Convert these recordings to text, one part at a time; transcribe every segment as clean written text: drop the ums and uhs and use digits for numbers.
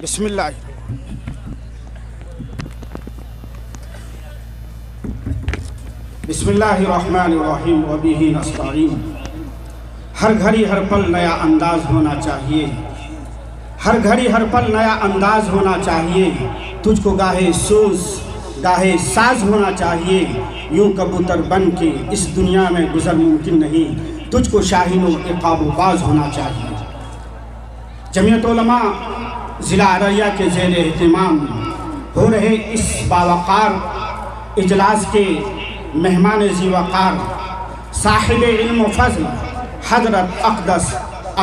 بسم اللہ الرحمن الرحیم وبہ نستعین۔ ہر گھڑی ہر پل نیا انداز ہونا چاہیے، ہر گھڑی ہر پل نیا انداز ہونا چاہیے، تجھ کو گاہے سوز گاہے ساز ہونا چاہیے، یوں کبوتر بن کے اس دنیا میں گزر ممکن نہیں، تجھ کو شاہین و عقاب و باز ہونا چاہیے۔ جمعیت علماء ضلع ارریہ کے زیر اہتمام ہو رہے اس باوقار اجلاس کے مہمان ذی وقار صاحب علم و فضل حضرت اقدس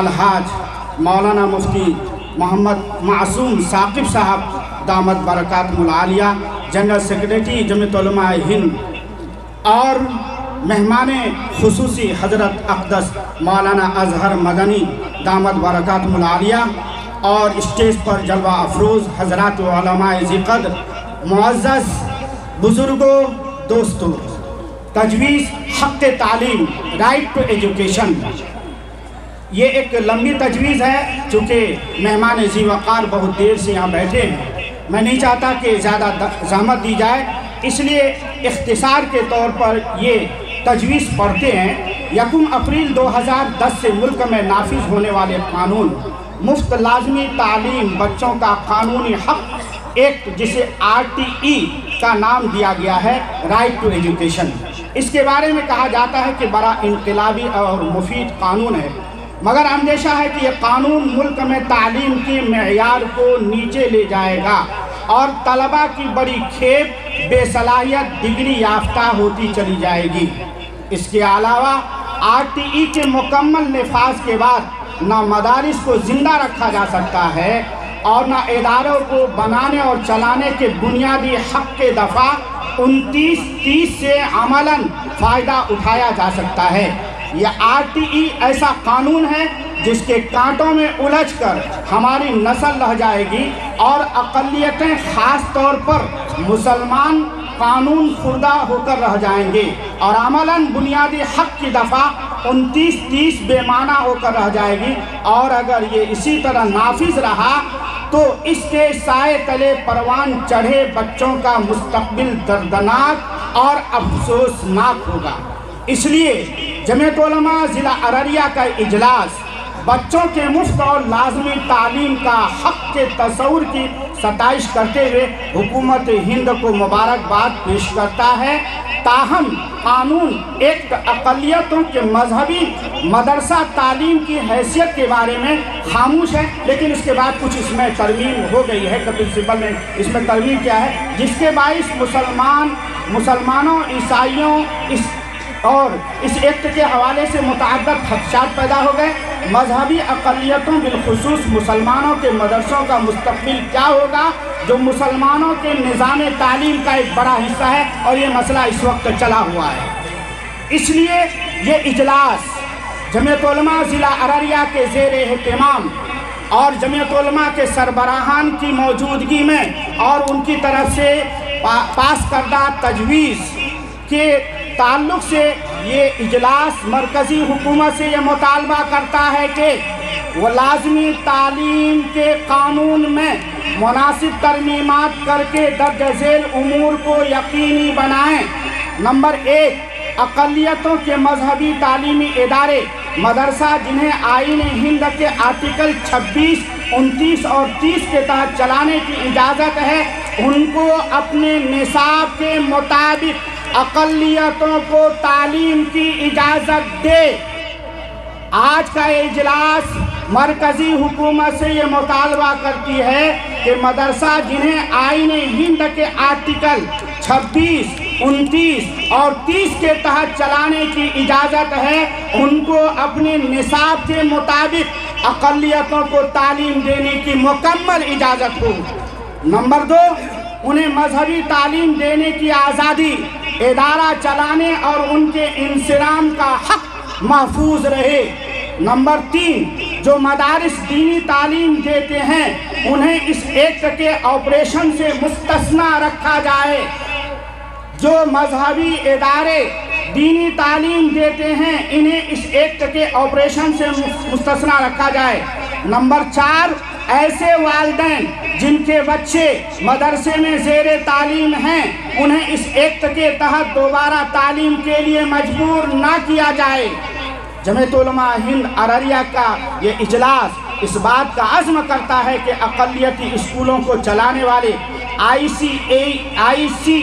الحاج مولانا مفتی محمد معصوم ثاقب صاحب دامت برکاتہم العالیہ، جنرل سیکریٹری جمعیت علماء ہند، اور مہمان خصوصی حضرت اقدس مولانا اظہر مدنی دامت برکاتہم العالیہ، اور اسٹیج پر جلوہ افروز حضرات و علماء ذی قدر، معزز بزرگوں، دوستوں، تجویز حق تعلیم، رائٹ ٹو ایجوکیشن، یہ ایک لمبی تجویز ہے چونکہ مہمان ذی وقار بہت دیر سے یہاں بیٹھے ہیں، میں نہیں چاہتا کہ زیادہ زحمت دی جائے، اس لیے اختصار کے طور پر یہ تجویز پڑھتے ہیں۔ 1 اپریل 2010 سے ملک میں نافذ ہونے والے قانون مفت لازمی تعلیم بچوں کا قانونی حق ایکٹ، جسے RTE کا نام دیا گیا ہے، رائٹ ٹو ایجوکیشن، اس کے بارے میں کہا جاتا ہے کہ بڑا انقلابی اور مفید قانون ہے، مگر اندیشہ ہے کہ یہ قانون ملک میں تعلیم کے معیار کو نیچے لے جائے گا اور طلباء کی بڑی کھیپ بے صلاحیت ڈگری یافتہ ہوتی چلی جائے گی۔ اس کے علاوہ RTE کے مکمل نفاذ کے بعد نہ مدارس کو زندہ رکھا جا سکتا ہے اور نہ اداروں کو بنانے اور چلانے کے بنیادی حق کے دفعہ 29-30 سے عملاً فائدہ اٹھایا جا سکتا ہے۔ یہ RTE ایسا قانون ہے جس کے کانٹوں میں الجھ کر ہماری نسل رہ جائے گی اور اقلیتیں خاص طور پر مسلمان قانون خوردہ ہو کر رہ جائیں گے اور عملاً بنیادی حق کی دفعہ 29-30 بے معنی ہو کر رہ جائے گی، اور اگر یہ اسی طرح نافذ رہا تو اس کے سائے تلے پروان چڑھے بچوں کا مستقبل دردناک اور افسوسناک ہوگا۔ اس لیے جمعیت علماء ضلع ارریہ کا اجلاس بچوں کے مفت اور لازمی تعلیم کا حق کے تصور کی ستائش کرتے ہوئے حکومت ہند کو مبارکباد پیش کرتا ہے۔ تاہم قانون ایک اقلیتوں کے مذہبی مدرسہ تعلیم کی حیثیت کے بارے میں خاموش ہے، لیکن اس کے بعد کچھ اس میں ترمیم ہو گئی ہے، پرنسپل نے اس میں ترمیم کیا ہے، جس کے باعث مسلمانوں، عیسائیوں اور اس ایکٹ کے حوالے سے متعدد خدشات پیدا ہو گئے۔ مذہبی اقلیتوں بالخصوص مسلمانوں کے مدرسوں کا مستقبل کیا ہوگا، جو مسلمانوں کے نظام تعلیم کا ایک بڑا حصہ ہے، اور یہ مسئلہ اس وقت چلا ہوا ہے۔ اس لیے یہ اجلاس جمعیت علماء ضلع ارریہ کے زیر اہتمام اور جمعیت علماء کے سربراہان کی موجودگی میں اور ان کی طرف سے پاس کردہ تجویز کے تعلق سے یہ اجلاس مرکزی حکومت سے یہ مطالبہ کرتا ہے کہ وہ لازمی تعلیم کے قانون میں مناسب ترمیمات کر کے درج ذیل امور کو یقینی بنائیں۔ نمبر 1، اقلیتوں کے مذہبی تعلیمی ادارے مدرسہ جنہیں آئین ہند کے آرٹیکل 26، 29 اور 30 کے تحت چلانے کی اجازت ہے، ان کو اپنے نصاب کے مطابق اقلیتوں کو تعلیم کی اجازت دے۔ آج کا اجلاس مرکزی حکومت سے یہ مطالبہ کرتی ہے کہ مدرسہ جنہیں آئین ہند کے آرٹیکل 26، 29 اور 30 کے تحت چلانے کی اجازت ہے، ان کو اپنے نصاب کے مطابق اقلیتوں کو تعلیم دینے کی مکمل اجازت ہو۔ نمبر 2، انہیں مذہبی تعلیم دینے کی آزادی، ادارہ چلانے اور ان کے انصرام کا حق محفوظ رہے۔ نمبر 3، جو مدارس دینی تعلیم دیتے ہیں انہیں اس ایکٹ کے آپریشن سے مستثنی رکھا جائے۔ جو مذہبی ادارے دینی تعلیم دیتے ہیں انہیں اس ایکٹ کے آپریشن سے مستثنی رکھا جائے۔ نمبر 4، ایسے والدین جن کے بچے مدرسے میں زیر تعلیم ہیں انہیں اس ایکٹ کے تحت دوبارہ تعلیم کے لیے مجبور نہ کیا جائے۔ جمعیت علماء ہند ارریہ کا یہ اجلاس اس بات کا عزم کرتا ہے کہ اقلیتی اسکولوں کو چلانے والے ICSE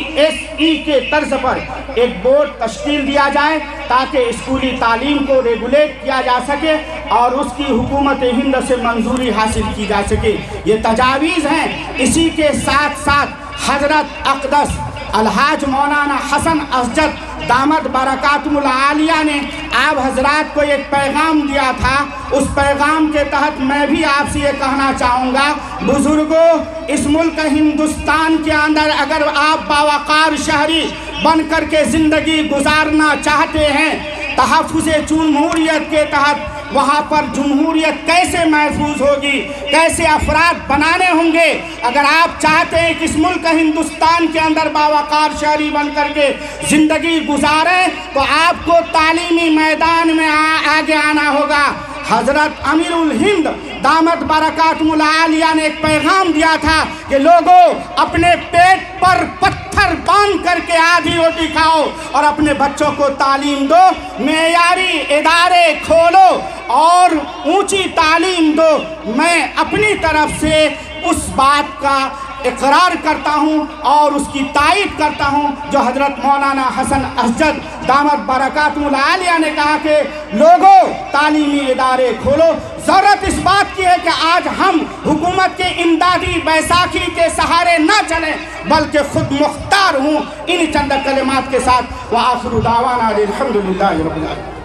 کے طرز پر ایک بورڈ تشکیل دیا جائے تاکہ اسکولی تعلیم کو ریگولیٹ کیا جا سکے اور اس کی حکومت ہند سے منظوری حاصل کی جا سکے۔ یہ تجاویز ہیں۔ اسی کے ساتھ ساتھ حضرت اقدس الحاج مولانا حسن اسجد دامت برکاتہم العالیہ نے آپ حضرات کو ایک پیغام دیا تھا۔ اس پیغام کے تحت میں بھی آپ سے یہ کہنا چاہوں گا، بزرگوں، اس ملک ہندوستان کے اندر اگر آپ باوقار شہری بن کر کے زندگی گزارنا چاہتے ہیں، تحفظ جمہوریت کے تحت وہاں پر جمہوریت کیسے محفوظ ہوگی، کیسے افراد بنانے ہوں گے؟ اگر آپ چاہتے ہیں کہ اس ملک ہندوستان کے اندر باوقار شہری بن کر کے زندگی گزاریں تو آپ کو تعلیمی میدان میں آگے آنا ہوگا۔ حضرت امیر الہند دامت برکاتہم العالیہ نے ایک پیغام دیا تھا کہ لوگوں، اپنے پیٹ پر پتھر باندھ کر کے آدھی روٹی کھاؤ اور اپنے بچوں کو تعلیم دو، معیاری ادارے کھولو اور اونچی تعلیم دو۔ میں اپنی طرف سے اس بات کا اقرار کرتا ہوں اور اس کی تائید کرتا ہوں جو حضرت مولانا حسن اسجد دامت برکاتہم العالیہ نے کہا کہ لوگوں، تعلیمی ادارے کھولو۔ ضرورت اس بات کی ہے کہ آج ہم حکومت کے امدادی بیساکھی کے سہارے نہ چلیں بلکہ خود مختار ہوں۔ ان چند کلمات کے ساتھ وآخر دعوانا الحمدللہ رب العالمین۔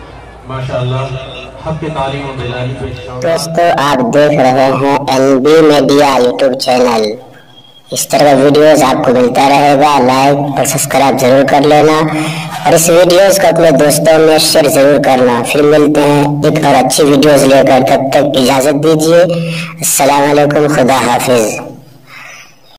ماشاءاللہ، حق کے تعلیم و بیداری پہ۔ دوستو، آپ دیکھ رہے ہیں NB میڈیا یوٹیوب چینل۔ اس طرح کا ویڈیوز آپ کو ملتا رہے گا، لائک اور سبسکرائب ضرور کر لینا اور اس ویڈیوز کو اپنے دوستوں میں شیئر ضرور کرنا۔ پھر ملتے ہیں ایک اور اچھی ویڈیوز لے کر، تب تک اجازت دیجیے۔ السلام علیکم، خدا حافظ۔